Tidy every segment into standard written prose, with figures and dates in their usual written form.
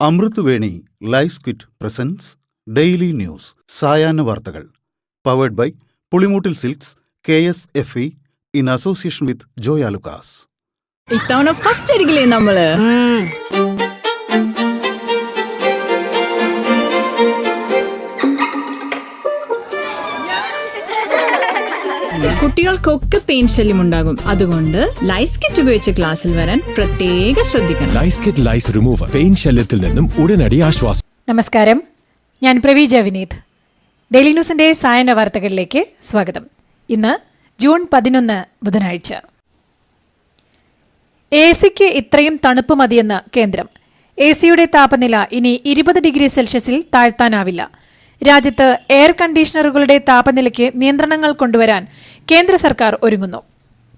Amritveni life ക്വിറ്റ് presents daily news സായാഹ്ന വാർത്തകൾ powered by Pulimoottil silks KSFE in association with Joyalukkas. ഇത്തവണ ഫസ്റ്റ് അടിക്കില്ലേ നമ്മള്? കുട്ടികൾക്കൊക്കെ പെയിൻ ശല്യം ഉണ്ടാകും. അതുകൊണ്ട് ലൈസ് കിറ്റ് ഉപയോഗിച്ച് ക്ലാസ്സിൽ വരാൻ പ്രത്യേക ശ്രദ്ധിക്കണം. ലൈസ് കിറ്റ് ലൈസ് റിമൂവർ പെയിൻ ശല്യത്തിൽ നിന്നും ഉടനടി ആശ്വാസം. നമസ്കാരം, ഞാൻ പ്രവീജ വിനീത്. ഡെയിലി ന്യൂസിന്റെ സായന വാർത്തകളിലേക്ക് സ്വാഗതം. ഇന്ന് ജൂൺ 11 ബുധനാഴ്ച. AC-ക്ക് ഇത്രയും തണുപ്പ് മതിയെന്ന് കേന്ദ്രം. AC-യുടെ താപനില ഇനി 20 ഡിഗ്രി സെൽഷ്യസിൽ താഴ്ത്താനാവില്ല. രാജ്യത്ത് എയർ കണ്ടീഷണറുകളുടെ താപനിലയ്ക്ക് നിയന്ത്രണങ്ങൾ കൊണ്ടുവരാൻ കേന്ദ്ര സർക്കാർ ഒരുങ്ങുന്നു.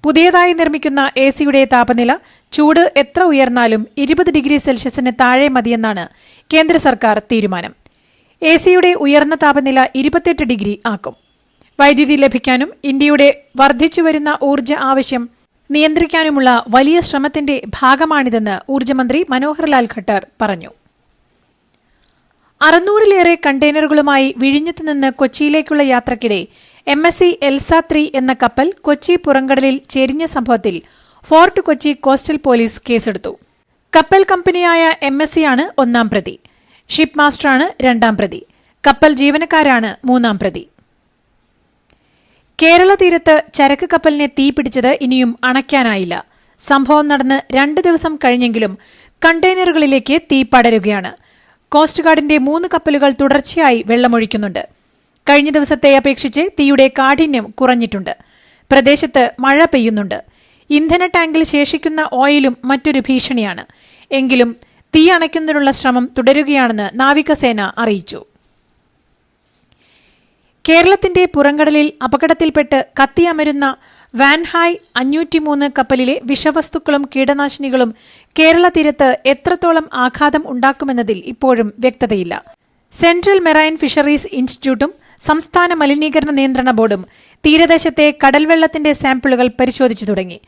പുതിയതായി നിർമ്മിക്കുന്ന AC-യുടെ താപനില ചൂട് എത്ര ഉയർന്നാലും 20 ഡിഗ്രി സെൽഷ്യസിന് താഴെ മതിയെന്നാണ് കേന്ദ്ര സർക്കാർ തീരുമാനം. AC-യുടെ ഉയർന്ന താപനില 28 ഡിഗ്രി ആക്കും. വൈദ്യുതി ലഭിക്കാനും ഇന്ത്യയുടെ വർദ്ധിച്ചുവരുന്ന ഊർജ്ജ ആവശ്യം നിയന്ത്രിക്കാനുമുള്ള വലിയ ശ്രമത്തിന്റെ ഭാഗമാണിതെന്ന് ഊർജ്ജമന്ത്രി മനോഹർ ലാൽ ഖട്ടർ പറഞ്ഞു. 600-ലേറെ കണ്ടെയ്നറുകളുമായി വിഴിഞ്ഞത്ത് നിന്ന് കൊച്ചിയിലേക്കുള്ള യാത്രക്കിടെ MSC എൽസ 3 എന്ന കപ്പൽ കൊച്ചി പുറംകടലിൽ ചെരിഞ്ഞ സംഭവത്തിൽ ഫോർട്ട് കൊച്ചി കോസ്റ്റൽ പോലീസ് കേസെടുത്തു. കപ്പൽ കമ്പനിയായ MSC ആണ് 1-ാം പ്രതി. ഷിപ്പ് മാസ്റ്ററാണ് 2-ാം പ്രതി. കപ്പൽ ജീവനക്കാരാണ് 3-ാം പ്രതി. കേരള തീരത്ത് ചരക്ക് കപ്പലിനെ തീപിടിച്ചത് ഇനിയും അണയ്ക്കാനായില്ല. സംഭവം നടന്ന് 2 ദിവസം കഴിഞ്ഞെങ്കിലും കണ്ടെയ്നറുകളിലേക്ക് തീ പടരുകയാണ്. കോസ്റ്റ് ഗാർഡിന്റെ 3 കപ്പലുകൾ തുടർച്ചയായി വെള്ളമൊഴിക്കുന്നുണ്ട്. കഴിഞ്ഞ ദിവസത്തെ അപേക്ഷിച്ച് തീയുടെ കാഠിന്യം കുറഞ്ഞിട്ടുണ്ട്. പ്രദേശത്ത് മഴ പെയ്യുന്നുണ്ട്. ഇന്ധന ടാങ്കിൽ ശേഷിക്കുന്ന ഓയിലും മറ്റൊരു ഭീഷണിയാണ്. എങ്കിലും തീ അണയ്ക്കുന്നതിനുള്ള ശ്രമം തുടരുകയാണെന്ന് നാവികസേന അറിയിച്ചു. കേരളത്തിന്റെ പുറംകടലിൽ അപകടത്തിൽപ്പെട്ട് കത്തിയമരുന്ന വാൻഹായ് 503 കപ്പലിലെ വിഷവസ്തുക്കളും കീടനാശിനികളും കേരള തീരത്ത് എത്രത്തോളം ആഘാതം ഉണ്ടാക്കുമെന്നതിൽ ഇപ്പോഴും വ്യക്തതയില്ല. സെൻട്രൽ മെറൈൻ ഫിഷറീസ് ഇൻസ്റ്റിറ്റ്യൂട്ടും സംസ്ഥാന മലിനീകരണ നിയന്ത്രണ ബോർഡും തീരദേശത്തെ കടൽവെള്ളത്തിന്റെ സാമ്പിളുകൾ പരിശോധിച്ചു തുടങ്ങി.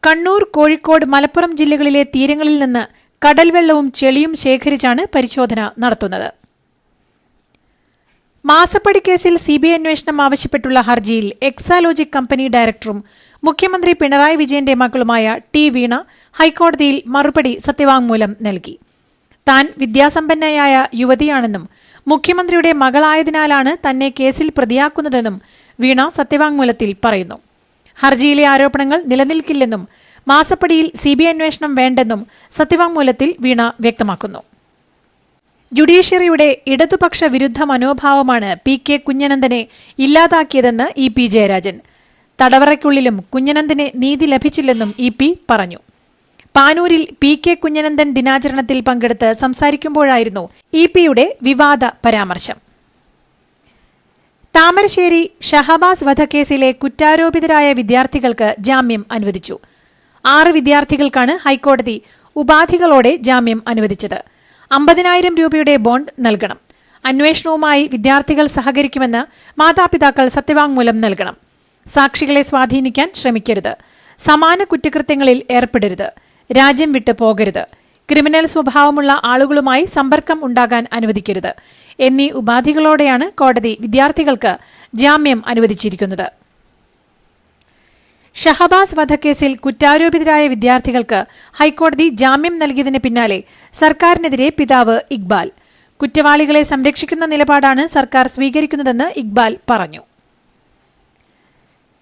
കണ്ണൂർ, കോഴിക്കോട്, മലപ്പുറം ജില്ലകളിലെ തീരങ്ങളിൽ നിന്ന് കടൽവെള്ളവും ചെളിയും ശേഖരിച്ചാണ് പരിശോധന നടത്തുന്നത്. മാസപ്പടി കേസിൽ CBI അന്വേഷണം ആവശ്യപ്പെട്ടുള്ള ഹർജിയിൽ എക്സാലോജിക് കമ്പനി ഡയറക്ടറും മുഖ്യമന്ത്രി പിണറായി വിജയന്റെ മകളുമായ T. വീണ ഹൈക്കോടതിയിൽ മറുപടി സത്യവാങ്മൂലം നൽകി. താൻ വിദ്യാസമ്പന്നയായ യുവതിയാണെന്നും മുഖ്യമന്ത്രിയുടെ മകളായതിനാലാണ് തന്നെ കേസിൽ പ്രതിയാക്കുന്നതെന്നും വീണ സത്യവാങ്മൂലത്തിൽ പറയുന്നു. ഹർജിയിലെ ആരോപണങ്ങൾ നിലനിൽക്കില്ലെന്നും മാസപ്പടിയിൽ CBI അന്വേഷണം വേണ്ടെന്നും സത്യവാങ്മൂലത്തിൽ വീണ വ്യക്തമാക്കുന്നു. ജുഡീഷ്യറിയുടെ ഇടതുപക്ഷ വിരുദ്ധ മനോഭാവമാണ് PK കുഞ്ഞനന്ദനെ ഇല്ലാതാക്കിയതെന്ന് EP ജയരാജൻ. തടവറയ്ക്കുള്ളിലും കുഞ്ഞനന്ദന് നീതി ലഭിച്ചില്ലെന്നും EP പറഞ്ഞു. പാനൂരിൽ PK കുഞ്ഞനന്ദൻ ദിനാചരണത്തിൽ പങ്കെടുത്ത് സംസാരിക്കുമ്പോഴായിരുന്നു EPയുടെ വിവാദ പരാമർശം. താമരശ്ശേരി ഷഹബാസ് വധക്കേസിലെ കുറ്റാരോപിതരായ വിദ്യാർത്ഥികൾക്ക് ജാമ്യം അനുവദിച്ചു. 6 വിദ്യാർത്ഥികൾക്കാണ് ഹൈക്കോടതി ഉപാധികളോടെ ജാമ്യം അനുവദിച്ചത്. 50,000 രൂപയുടെ ബോണ്ട് നൽകണം. അന്വേഷണവുമായി വിദ്യാർത്ഥികൾ സഹകരിക്കുമെന്ന് മാതാപിതാക്കൾ സത്യവാങ്മൂലം നൽകണം. സാക്ഷികളെ സ്വാധീനിക്കാൻ ശ്രമിക്കരുത്. സമാന കുറ്റകൃത്യങ്ങളിൽ ഏർപ്പെടരുത്. രാജ്യം വിട്ടു പോകരുത്. ക്രിമിനൽ സ്വഭാവമുള്ള ആളുകളുമായി സമ്പർക്കം ഉണ്ടാകാൻ അനുവദിക്കരുത് എന്നീ ഉപാധികളോടെയാണ് കോടതി വിദ്യാർത്ഥികൾക്ക് ജാമ്യം അനുവദിച്ചിരിക്കുന്നത്. ഷഹബാസ് വധക്കേസിൽ കുറ്റാരോപിതരായ വിദ്യാർത്ഥികൾക്ക് ഹൈക്കോടതി ജാമ്യം നൽകിയതിന് പിന്നാലെ സർക്കാരിനെതിരെ പിതാവ് ഇക്ബാൽ. കുറ്റവാളികളെ സംരക്ഷിക്കുന്ന നിലപാടാണ് സർക്കാർ സ്വീകരിക്കുന്നതെന്ന് ഇക്ബാൽ പറഞ്ഞു.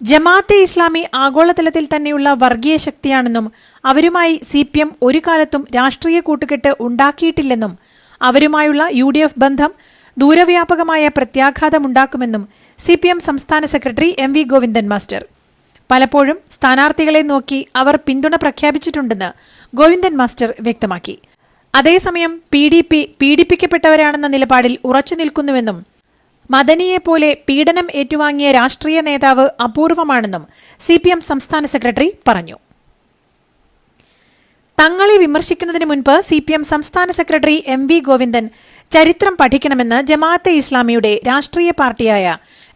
ജമാഅത്തെ ഇസ്ലാമി ആഗോളതലത്തിൽ തന്നെയുള്ള വർഗീയ ശക്തിയാണെന്നും അവരുമായി CPM ഒരു കാലത്തും രാഷ്ട്രീയ കൂട്ടുകെട്ട് ഉണ്ടാക്കിയിട്ടില്ലെന്നും അവരുമായുള്ള UDF ബന്ധം ദൂരവ്യാപകമായ പ്രത്യാഘാതമുണ്ടാക്കുമെന്നും CPM സംസ്ഥാന സെക്രട്ടറി MV ഗോവിന്ദൻ മാസ്റ്റർ. പലപ്പോഴും സ്ഥാനാർത്ഥികളെ നോക്കി അവർ പിന്തുണ പ്രഖ്യാപിച്ചിട്ടുണ്ടെന്ന് ഗോവിന്ദൻ മാസ്റ്റർ വ്യക്തമാക്കി. അതേസമയം PDP പീഡിപ്പിക്കപ്പെട്ടവരാണെന്ന നിലപാടിൽ ഉറച്ചു നിൽക്കുന്നുവെന്നും മദനിയെപ്പോലെ പീഡനം ഏറ്റുവാങ്ങിയ രാഷ്ട്രീയ നേതാവ് അപൂർവമാണെന്നും CPM സംസ്ഥാന സെക്രട്ടറി പറഞ്ഞു. തങ്ങളെ വിമർശിക്കുന്നതിന് മുൻപ് CPM സംസ്ഥാന സെക്രട്ടറി MV ഗോവിന്ദൻ ചരിത്രം പഠിക്കണമെന്ന് ജമാഅത്തെ ഇസ്ലാമിയുടെ രാഷ്ട്രീയ പാർട്ടിയായ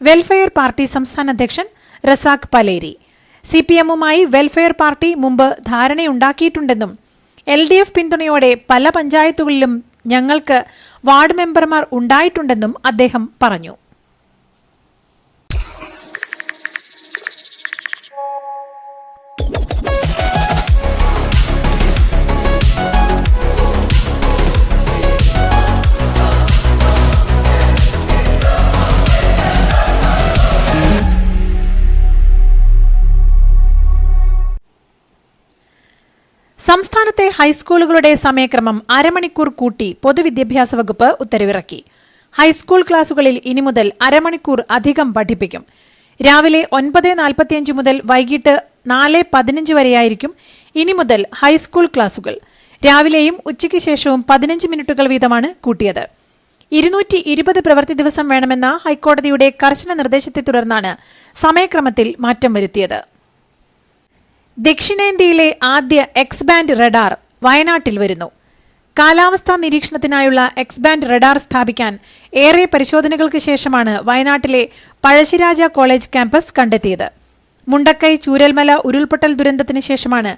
വെൽഫെയർ പാർട്ടി സംസ്ഥാന അധ്യക്ഷൻ റസാഖ് പലേരി. CPM-വുമായി വെൽഫെയർ പാർട്ടി മുമ്പ് ധാരണയുണ്ടാക്കിയിട്ടുണ്ടെന്നും LDF പിന്തുണയോടെ പല പഞ്ചായത്തുകളിലും ഞങ്ങൾക്ക് വാർഡ് മെമ്പർമാർ ഉണ്ടായിട്ടുണ്ടെന്നും അദ്ദേഹം പറഞ്ഞു. സംസ്ഥാനത്തെ ഹൈസ്കൂളുകളുടെ സമയക്രമം അരമണിക്കൂർ കൂട്ടി പൊതുവിദ്യാഭ്യാസ വകുപ്പ് ഉത്തരവിറക്കി. ഹൈസ്കൂൾ ക്ലാസുകളിൽ ഇനി മുതൽ അരമണിക്കൂർ അധികം പഠിപ്പിക്കും. രാവിലെ 9:45 മുതൽ വൈകിട്ട് 4:15 വരെയായിരിക്കും ഇനി മുതൽ ഹൈസ്കൂൾ ക്ലാസുകൾ. രാവിലെയും ഉച്ചയ്ക്ക് ശേഷവും 15 മിനിറ്റുകൾ വീതമാണ് കൂട്ടിയത്. 220 പ്രവൃത്തി ദിവസം വേണമെന്ന ഹൈക്കോടതിയുടെ കർശന നിർദ്ദേശത്തെ തുടർന്നാണ് സമയക്രമത്തിൽ മാറ്റം വരുത്തിയത്. ദക്ഷിണേന്ത്യയിലെ ആദ്യ എക്സ് ബാൻഡ് റഡാർ വയനാട്ടിൽ വരുന്നു. കാലാവസ്ഥാ നിരീക്ഷണത്തിനായുള്ള എക്സ് ബാൻഡ് റഡാർ സ്ഥാപിക്കാൻ ഏറെ പരിശോധനകൾക്ക് ശേഷമാണ് വയനാട്ടിലെ പഴശ്ശിരാജ കോളേജ് ക്യാമ്പസ് കണ്ടെത്തിയത്. മുണ്ടക്കൈ ചൂരൽമല ഉരുൾപൊട്ടൽ ദുരന്തത്തിന് ശേഷമാണ്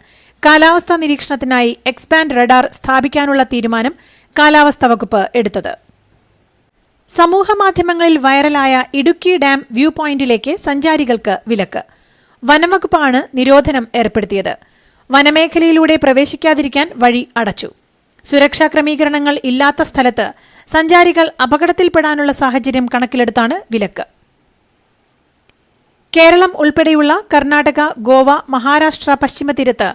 കാലാവസ്ഥാ നിരീക്ഷണത്തിനായി എക്സ് ബാൻഡ് റഡാർ സ്ഥാപിക്കാനുള്ള തീരുമാനം കാലാവസ്ഥാ വകുപ്പ് എടുത്തത്. സമൂഹമാധ്യമങ്ങളിൽ വൈറലായ ഇടുക്കി ഡാം വ്യൂ പോയിന്റിലേക്ക് സഞ്ചാരികൾക്ക് വിലക്ക്. വനംവകുപ്പാണ് നിരോധനം ഏർപ്പെടുത്തിയത്. വനമേഖലയിലൂടെ പ്രവേശിക്കാതിരിക്കാൻ വഴി അടച്ചു. സുരക്ഷാ ക്രമീകരണങ്ങൾ ഇല്ലാത്ത സ്ഥലത്ത് സഞ്ചാരികൾ അപകടത്തിൽപ്പെടാനുള്ള സാഹചര്യം കണക്കിലെടുത്താണ് വിലക്ക്. കേരളം ഉൾപ്പെടെയുള്ള കർണാടക, ഗോവ, മഹാരാഷ്ട്ര പശ്ചിമ തീരത്ത്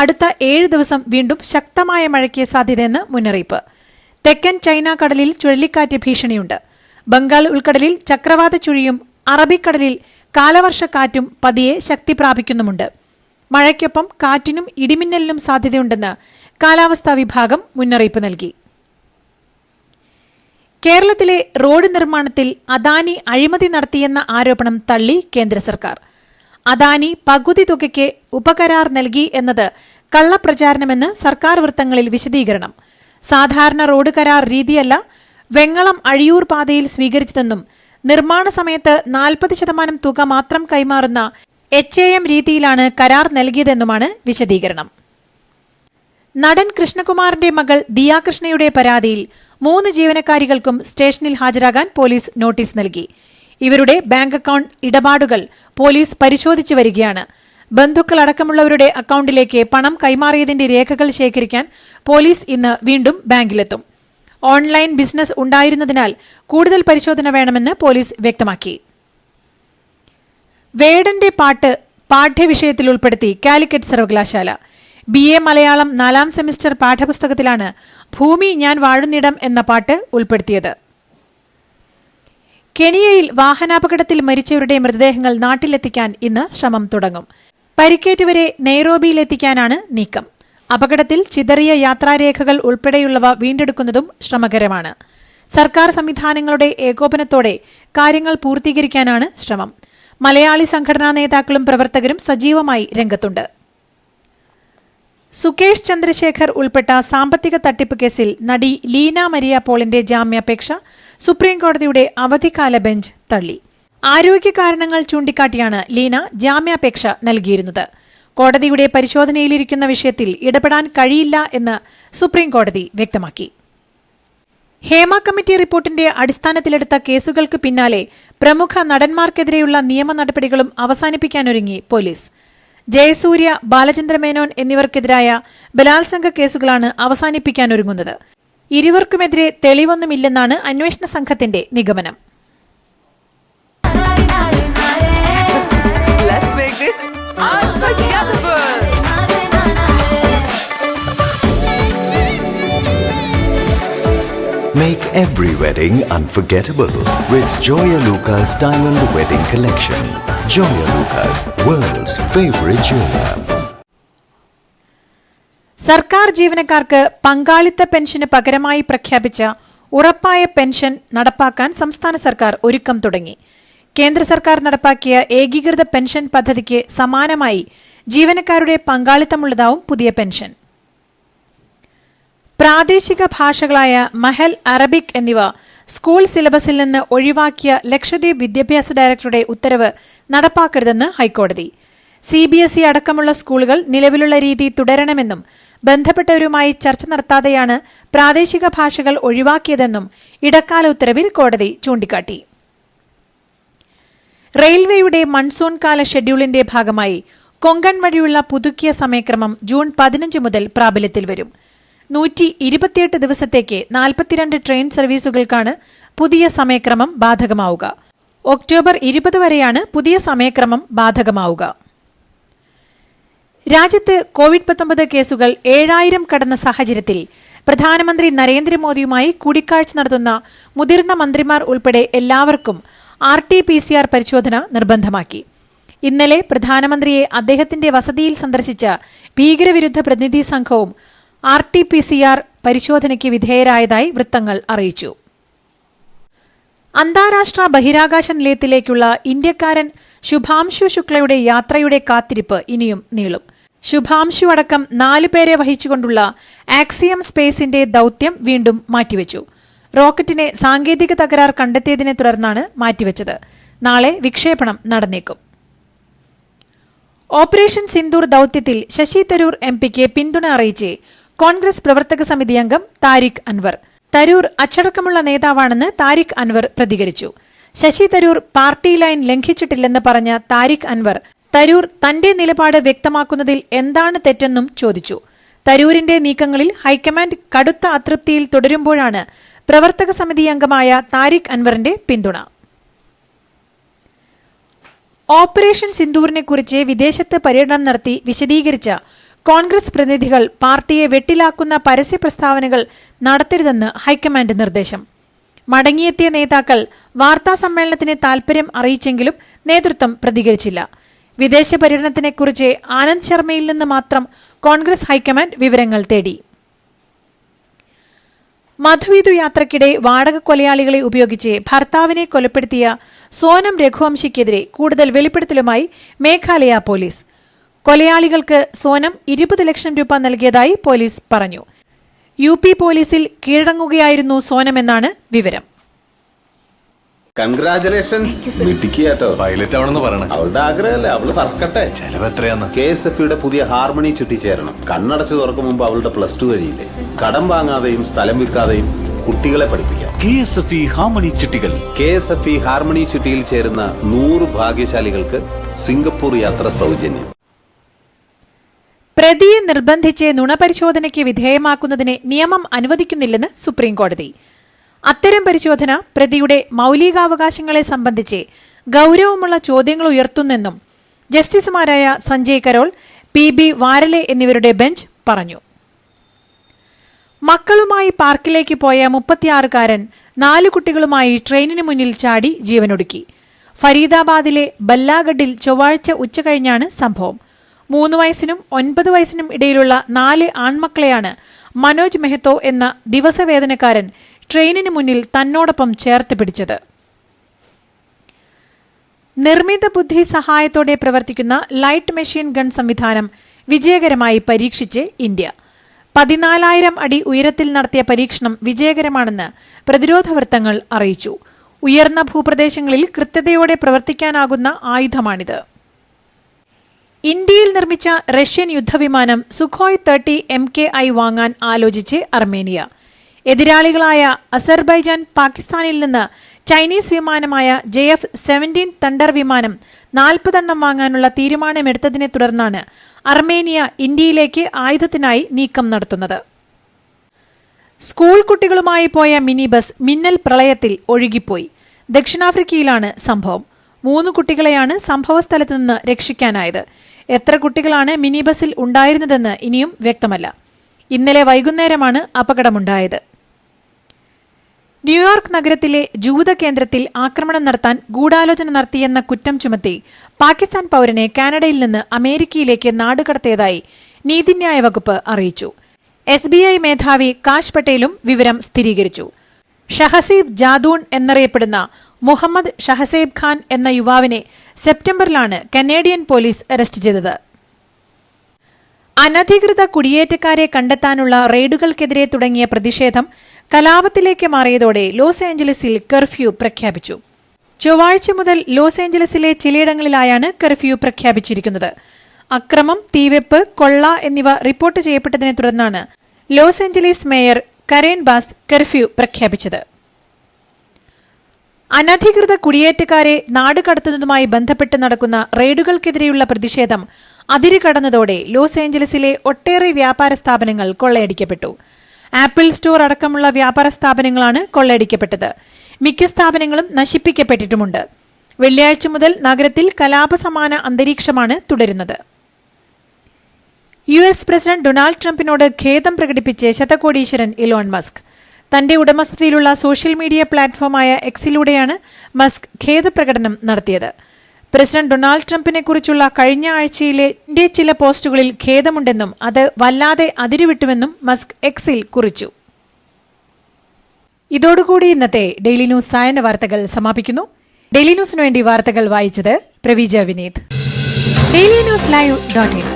അടുത്ത 7 ദിവസം വീണ്ടും ശക്തമായ മഴയ്ക്ക് സാധ്യതയെന്ന് മുന്നറിയിപ്പ്. തെക്കൻ ചൈന കടലിൽ ചുഴലിക്കാറ്റ് ഭീഷണിയുണ്ട്. ബംഗാൾ ഉൾക്കടലിൽ ചക്രവാത ചുഴിയും അറബിക്കടലിൽ കാലവർഷക്കാറ്റും പതിയെ ശക്തി പ്രാപിക്കുന്നുമുണ്ട്. മഴയ്ക്കൊപ്പം കാറ്റിനും ഇടിമിന്നലിനും സാധ്യതയുണ്ടെന്ന് കാലാവസ്ഥാ വിഭാഗം മുന്നറിയിപ്പ് നൽകി. കേരളത്തിലെ റോഡ് നിർമ്മാണത്തിൽ അദാനി അഴിമതി നടത്തിയെന്ന ആരോപണം തള്ളി കേന്ദ്ര സർക്കാർ. അദാനി പകുതി തുകയ്ക്ക് ഉപകരാർ നൽകി എന്നത് കള്ളപ്രചാരണമെന്ന് സർക്കാർ വൃത്തങ്ങളിൽ വിശദീകരണം. സാധാരണ റോഡ് കരാർ രീതിയല്ല വെങ്ങളം അഴിയൂർ പാതയിൽ സ്വീകരിച്ചതെന്നും നിർമ്മാണ സമയത്ത് 40% തുക മാത്രം കൈമാറുന്ന HAM രീതിയിലാണ് കരാർ നൽകിയതെന്നുമാണ് വിശദീകരണം. നടൻ കൃഷ്ണകുമാറിന്റെ മകൾ ദിയാകൃഷ്ണയുടെ പരാതിയിൽ 3 ജീവനക്കാരികൾക്കും സ്റ്റേഷനിൽ ഹാജരാകാൻ പോലീസ് നോട്ടീസ് നൽകി. ഇവരുടെ ബാങ്ക് അക്കൌണ്ട് ഇടപാടുകൾ പോലീസ് പരിശോധിച്ചു വരികയാണ്. ബന്ധുക്കളടക്കമുള്ളവരുടെ അക്കൌണ്ടിലേക്ക് പണം കൈമാറിയതിന്റെ രേഖകൾ ശേഖരിക്കാൻ പോലീസ് ഇന്ന് വീണ്ടും ബാങ്കിലെത്തും. ഓൺലൈൻ ബിസിനസ് ഉണ്ടായിരുന്നതിനാൽ കൂടുതൽ പരിശോധന വേണമെന്ന് പോലീസ് വ്യക്തമാക്കി. വേടന്റെ പാട്ട് പാഠ്യവിഷയത്തിൽ ഉൾപ്പെടുത്തി കാലിക്കറ്റ് സർവകലാശാല. BA മലയാളം 4ാം സെമിസ്റ്റർ പാഠപുസ്തകത്തിലാണ് ഭൂമി ഞാൻ വാഴുന്നിടം എന്ന പാട്ട് ഉൾപ്പെടുത്തിയത്. കെനിയയിൽ വാഹനാപകടത്തിൽ മരിച്ചവരുടെ മൃതദേഹങ്ങൾ നാട്ടിലെത്തിക്കാൻ ഇന്ന് ശ്രമം തുടങ്ങും. പരിക്കേറ്റവരെ നെയ്റോബിയിലെത്തിക്കാനാണ് നീക്കം. അപകടത്തിൽ ചിതറിയ യാത്രാരേഖകൾ ഉൾപ്പെടെയുള്ളവ വീണ്ടെടുക്കുന്നതും ശ്രമകരമാണ്. സർക്കാർ സംവിധാനങ്ങളുടെ ഏകോപനത്തോടെ കാര്യങ്ങൾ പൂർത്തീകരിക്കാനാണ് ശ്രമം. മലയാളി സംഘടനാ നേതാക്കളും പ്രവർത്തകരും സജീവമായി രംഗത്തുണ്ട്. സുകേഷ് ചന്ദ്രശേഖർ ഉൾപ്പെട്ട സാമ്പത്തിക തട്ടിപ്പ് കേസിൽ നടി ലീന മരിയ പോളിന്റെ ജാമ്യാപേക്ഷ സുപ്രീംകോടതിയുടെ അവധിക്കാല ബെഞ്ച് തള്ളി. ആരോഗ്യ കാരണങ്ങൾ ചൂണ്ടിക്കാട്ടിയാണ് ലീന ജാമ്യാപേക്ഷ നൽകിയിരുന്നത്. കോടതിയുടെ പരിശോധനയിലിരിക്കുന്ന വിഷയത്തിൽ ഇടപെടാൻ കഴിയില്ല എന്ന് സുപ്രീംകോടതി വ്യക്തമാക്കി. ഹേമ കമ്മിറ്റി റിപ്പോർട്ടിന്റെ അടിസ്ഥാനത്തിലെടുത്ത കേസുകൾക്ക് പിന്നാലെ പ്രമുഖ നടന്മാർക്കെതിരെയുള്ള നിയമ നടപടികളും അവസാനിപ്പിക്കാനൊരുങ്ങി പോലീസ്. ജയസൂര്യ, ബാലചന്ദ്രമേനോൻ എന്നിവർക്കെതിരായ ബലാത്സംഗ കേസുകളാണ് അവസാനിപ്പിക്കാനൊരുങ്ങുന്നത്. ഇരുവർക്കുമെതിരെ തെളിവൊന്നുമില്ലെന്നാണ് അന്വേഷണ സംഘത്തിന്റെ നിഗമനം. Make every wedding unforgettable with Joya Lucas Diamond Wedding Collection. Joya Lucas, world's favorite jeweler. സർക്കാർ ജീവനക്കാർക്ക് പങ്കാളിത്ത പെൻഷന് പകരമായി പ്രഖ്യാപിച്ച ഉറപ്പായ പെൻഷൻ നടപ്പാക്കാൻ സംസ്ഥാന സർക്കാർ ഒരുക്കം തുടങ്ങി. കേന്ദ്ര സർക്കാർ നടപ്പാക്കിയ ഏകീകൃത പെൻഷൻ പദ്ധതിക്ക് സമാനമായി ജീവനക്കാരുടെ പങ്കാളിത്തമുള്ളതാവും പുതിയ പെൻഷൻ. പ്രാദേശിക ഭാഷകളായ മഹൽ, അറബിക് എന്നിവ സ്കൂൾ സിലബസിൽ നിന്ന് ഒഴിവാക്കിയ ലക്ഷദ്വീപ് വിദ്യാഭ്യാസ ഡയറക്ടറുടെ ഉത്തരവ് നടപ്പാക്കരുതെന്ന് ഹൈക്കോടതി. CBSE അടക്കമുള്ള സ്കൂളുകൾ നിലവിലുള്ള രീതി തുടരണമെന്നും ബന്ധപ്പെട്ടവരുമായി ചർച്ച നടത്താതെയാണ് പ്രാദേശിക ഭാഷകൾ ഒഴിവാക്കിയതെന്നും ഇടക്കാല ഉത്തരവിൽ കോടതി ചൂണ്ടിക്കാട്ടി. റെയിൽവേയുടെ മൺസൂൺ കാല ഷെഡ്യൂളിന്റെ ഭാഗമായി കൊങ്കൺ വഴിയുള്ള പുതുക്കിയ സമയക്രമം ജൂൺ 15 മുതൽ പ്രാബല്യത്തിൽ വരും. 128 ദിവസത്തേക്ക് 42 ട്രെയിൻ സർവീസുകൾക്കാണ് പുതിയ സമയക്രമം ബാധകമാവുക. ഒക്ടോബർ 20 വരെയാണ് പുതിയ സമയക്രമം ബാധകമാവുക. രാജ്യത്ത് കോവിഡ്-19 കേസുകൾ 7000 കടന്ന സാഹചര്യത്തിൽ പ്രധാനമന്ത്രി നരേന്ദ്രമോദിയുമായി കൂടിക്കാഴ്ച നടത്തുന്ന മുതിർന്ന മന്ത്രിമാർ ഉൾപ്പെടെ എല്ലാവർക്കും RT-PCR പരിശോധന നിർബന്ധമാക്കി. ഇന്നലെ പ്രധാനമന്ത്രിയെ അദ്ദേഹത്തിന്റെ വസതിയിൽ സന്ദർശിച്ച ഭീകരവിരുദ്ധ പ്രതിനിധി സംഘവും RT-PCR പരിശോധനയ്ക്ക് വിധേയരായതായി വൃത്തങ്ങൾ അറിയിച്ചു. അന്താരാഷ്ട്ര ബഹിരാകാശ നിലയത്തിലേക്കുള്ള ഇന്ത്യക്കാരൻ ശുഭാംശു ശുക്ലയുടെ യാത്രയുടെ കാത്തിരിപ്പ് ഇനിയും നീളും. ശുഭാംശു അടക്കം 4 പേരെ വഹിച്ചുകൊണ്ടുള്ള ആക്സിയം സ്പേസിന്റെ ദൌത്യം വീണ്ടും മാറ്റിവെച്ചു. റോക്കറ്റിനെ സാങ്കേതിക തകരാർ കണ്ടെത്തിയതിനെ തുടർന്നാണ് മാറ്റിവെച്ചത്. നാളെ വിക്ഷേപണം നടന്നേക്കും. ഓപ്പറേഷൻ സിന്ദൂർ ദൌത്യത്തിൽ ശശി തരൂർ MPക്ക് പിന്തുണ അറിയിച്ച് കോൺഗ്രസ് പ്രവർത്തക സമിതി അംഗം താരിഖ് അൻവർ. തരൂർ അച്ചടക്കമുള്ള നേതാവാണെന്ന് താരിഖ് അൻവർ പ്രതികരിച്ചു. ശശി തരൂർ പാർട്ടി ലൈൻ ലംഘിച്ചിട്ടില്ലെന്ന് പറഞ്ഞ താരിഖ് അൻവർ തരൂർ തന്റെ നിലപാട് വ്യക്തമാക്കുന്നതിൽ എന്താണ് തെറ്റെന്നും ചോദിച്ചു. തരൂരിന്റെ നീക്കങ്ങളിൽ ഹൈക്കമാൻഡ് കടുത്ത അതൃപ്തിയിൽ തുടരുമ്പോഴാണ് പ്രവർത്തക സമിതി അംഗമായ താരിഖ് അൻവറിന്റെ പിന്തുണ. ഓപ്പറേഷൻ സിന്ദൂറിനെക്കുറിച്ച് വിദേശത്ത് പര്യടനം നടത്തി വിശദീകരിച്ച കോൺഗ്രസ് പ്രതിനിധികൾ പാർട്ടിയെ വെട്ടിലാക്കുന്ന പരസ്യ പ്രസ്താവനകൾ നടത്തരുതെന്ന് ഹൈക്കമാൻഡ് നിർദ്ദേശം. മടങ്ങിയെത്തിയ നേതാക്കൾ വാർത്താസമ്മേളനത്തിന് താൽപര്യം അറിയിച്ചെങ്കിലും നേതൃത്വം പ്രതികരിച്ചില്ല. വിദേശ പര്യടനത്തിനെക്കുറിച്ച് ആനന്ദ് ശർമ്മയിൽ നിന്ന് മാത്രം കോൺഗ്രസ് ഹൈക്കമാൻഡ് വിവരങ്ങൾ തേടി. മധുവിധു യാത്രയ്ക്കിടെ വാടക കൊലയാളികളെ ഉപയോഗിച്ച് ഭർത്താവിനെ കൊലപ്പെടുത്തിയ സോനം രഘുവംശിക്കെതിരെ കൂടുതൽ വെളിപ്പെടുത്തലുമായി മേഘാലയ പോലീസ്. കൊലയാളികൾക്ക് സോനം 20 ലക്ഷം രൂപ നൽകിയതായി പോലീസ് പറഞ്ഞു. UP പോലീസിൽ കീഴടങ്ങുകയായിരുന്നു സോനമെന്നാണ് വിവരം. കൺഗ്രാചുലേഷൻസ് മിട്ടിക്കാട്ടോ. പൈലറ്റ് ആവണമെന്ന് പറയണേ. അവളുടെ ആഗ്രഹമല്ലേ, അവള് പറക്കട്ടെ. ചെലവ് എത്രയാന്ന്? KSFയുടെ പുതിയ ഹാർമണി ചുറ്റി ചേരണം. കണ്ണടച്ചു തുറക്കും മുമ്പ് അവളുടെ +2 കഴിയില്ലേ. കടം വാങ്ങാതെയും സ്ഥലം വിൽക്കാതെയും കുട്ടികളെ പഠിപ്പിക്കാം. KSFE ഹാർമണി ചിട്ടികൾ. KSFE ഹാർമണി ചുറ്റിയിൽ ചേരുന്ന 100 ഭാഗ്യശാലികൾക്ക് സിംഗപ്പൂർ യാത്ര സൗജന്യം. പ്രതിയെ നിർബന്ധിച്ച് നുണപരിശോധനയ്ക്ക് വിധേയമാക്കുന്നതിനെ നിയമം അനുവദിക്കുന്നില്ലെന്ന് സുപ്രീംകോടതി. അത്തരം പരിശോധന പ്രതിയുടെ മൌലികാവകാശങ്ങളെ സംബന്ധിച്ച് ഗൌരവമുള്ള ചോദ്യങ്ങൾ ഉയർത്തുന്നെന്നും ജസ്റ്റിസുമാരായ സഞ്ജയ് കരോൾ, PB വാരലെ എന്നിവരുടെ ബെഞ്ച് പറഞ്ഞു. മക്കളുമായി പാർക്കിലേക്ക് പോയ 36കാരൻ 4 കുട്ടികളുമായി ട്രെയിനിന് മുന്നിൽ ചാടി ജീവനൊടുക്കി. ഫരീദാബാദിലെ ബല്ലാഗഡിൽ ചൊവ്വാഴ്ച ഉച്ചകഴിഞ്ഞാണ് സംഭവം. 3 വയസ്സിനും 9 വയസ്സിനും ഇടയിലുള്ള 4 ആൺമക്കളെയാണ് മനോജ് മെഹ്തോ എന്ന ദിവസവേതനക്കാരൻ ട്രെയിനിന് മുന്നിൽ തന്നോടൊപ്പം ചേർത്ത് പിടിച്ചത്. നിർമ്മിത ബുദ്ധി സഹായത്തോടെ പ്രവർത്തിക്കുന്ന ലൈറ്റ് മെഷീൻ ഗൺ സംവിധാനം വിജയകരമായി പരീക്ഷിച്ച് ഇന്ത്യ. 14,000 അടി ഉയരത്തിൽ നടത്തിയ പരീക്ഷണം വിജയകരമാണെന്ന് പ്രതിരോധ വൃത്തങ്ങൾ അറിയിച്ചു. ഉയർന്ന ഭൂപ്രദേശങ്ങളിൽ കൃത്യതയോടെ പ്രവർത്തിക്കാനാകുന്ന ആയുധമാണിത്. ഇന്ത്യയിൽ നിർമ്മിച്ച റഷ്യൻ യുദ്ധവിമാനം സുഖോയ് 30 MKI വാങ്ങാൻ ആലോചിച്ച് അർമേനിയ. എതിരാളികളായ അസർബൈജാൻ പാകിസ്ഥാനിൽ നിന്ന് ചൈനീസ് വിമാനമായ JF-17 തണ്ടർ വിമാനം 40 എണ്ണം വാങ്ങാനുള്ള തീരുമാനമെടുത്തതിനെ തുടർന്നാണ് അർമേനിയ ഇന്ത്യയിലേക്ക് ആയുധത്തിനായി നീക്കം നടത്തുന്നത്. സ്കൂൾ കുട്ടികളുമായി പോയ മിനി ബസ് മിന്നൽ പ്രളയത്തിൽ ഒഴുകിപ്പോയി. ദക്ഷിണാഫ്രിക്കയിലാണ് സംഭവം. 3 കുട്ടികളെയാണ് സംഭവസ്ഥലത്ത് നിന്ന് രക്ഷിക്കാനായത്. എത്ര കുട്ടികളാണ് മിനി ബസിൽ ഉണ്ടായിരുന്നതെന്ന് ഇനിയും വ്യക്തമല്ല. ഇന്നലെ വൈകുന്നേരമാണ് അപകടമുണ്ടായത്. ന്യൂയോർക്ക് നഗരത്തിലെ ജൂത കേന്ദ്രത്തിൽ ആക്രമണം നടത്താൻ ഗൂഢാലോചന നടത്തിയെന്ന കുറ്റം ചുമത്തി പാകിസ്ഥാൻ പൌരനെ കാനഡയിൽ നിന്ന് അമേരിക്കയിലേക്ക് നാടുകടത്തിയതായി നീതിന്യായ വകുപ്പ് അറിയിച്ചു. SBI മേധാവി കാഷ് പട്ടേലും വിവരം സ്ഥിരീകരിച്ചു. ഷഹസീബ് ജാദൂൺ എന്നറിയപ്പെടുന്ന മുഹമ്മദ് ഷഹസേബ് ഖാൻ എന്ന യുവാവിനെ സെപ്റ്റംബറിലാണ് കനേഡിയൻ പോലീസ് അറസ്റ്റ് ചെയ്തത്. അനധികൃത കുടിയേറ്റക്കാരെ കണ്ടെത്താനുള്ള റെയ്ഡുകൾക്കെതിരെ തുടങ്ങിയ പ്രതിഷേധം കലാപത്തിലേക്ക് മാറിയതോടെ ലോസ് ഏഞ്ചലസിൽ കർഫ്യൂ പ്രഖ്യാപിച്ചു. ചൊവ്വാഴ്ച മുതൽ ലോസ് ഏഞ്ചലസിലെ ചിലയിടങ്ങളിലായാണ് കർഫ്യൂ പ്രഖ്യാപിച്ചിരിക്കുന്നത്. അക്രമം, തീവെപ്പ്, കൊള്ള എന്നിവ റിപ്പോർട്ട് ചെയ്യപ്പെട്ടതിനെ തുടർന്നാണ് ലോസ് ഏഞ്ചലീസ് മേയർ കരേൻ ബാസ് കർഫ്യൂ പ്രഖ്യാപിച്ചത്. അനധികൃത കുടിയേറ്റക്കാരെ നാടുകടത്തുന്നതുമായി ബന്ധപ്പെട്ട് നടക്കുന്ന റെയ്ഡുകൾക്കെതിരെയുള്ള പ്രതിഷേധം അതിരുകടന്നതോടെ ലോസ് ഏഞ്ചലസിലെ ഒട്ടേറെ വ്യാപാര സ്ഥാപനങ്ങൾ കൊള്ളയടിക്കപ്പെട്ടു. ആപ്പിൾ സ്റ്റോർ അടക്കമുള്ള വ്യാപാര സ്ഥാപനങ്ങളാണ് കൊള്ളയടിക്കപ്പെട്ടത്. മിക്ക സ്ഥാപനങ്ങളും നശിപ്പിക്കപ്പെട്ടിട്ടുമുണ്ട്. വെള്ളിയാഴ്ച മുതൽ നഗരത്തിൽ കലാപസമാന അന്തരീക്ഷമാണ് തുടരുന്നത്. US പ്രസിഡന്റ് ഡൊണാൾഡ് ട്രംപിനോട് ഖേദം പ്രകടിപ്പിച്ച് ശതകോടീശ്വരൻ ഇലോൺ മസ്ക്. തന്റെ ഉടമസ്ഥതയിലുള്ള സോഷ്യൽ മീഡിയ പ്ലാറ്റ്ഫോമായ എക്സിലൂടെയാണ് മസ്ക് ഖേദപ്രകടനം നടത്തിയത്. പ്രസിഡന്റ് ഡൊണാൾഡ് ട്രംപിനെക്കുറിച്ചുള്ള കഴിഞ്ഞ ആഴ്ചയിലെ ചില പോസ്റ്റുകളിൽ ഖേദമുണ്ടെന്നും അത് വല്ലാതെ അതിരുവിട്ടുവെന്നും മസ്ക് എക്സിൽ കുറിച്ചു. ഇതോടുകൂടി ഇന്നത്തെ ഡെയിലി ന്യൂസ് സായന്ന വാർത്തകൾ സമാപിക്കുന്നു. ഡെയിലി ന്യൂസിനു വേണ്ടി വാർത്തകൾ വായിച്ചത് പ്രവീജ വിനീത്. DailyNewsLive.in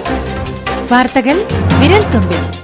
വാർത്തകൾ വിരൽ തുമ്പിൽ.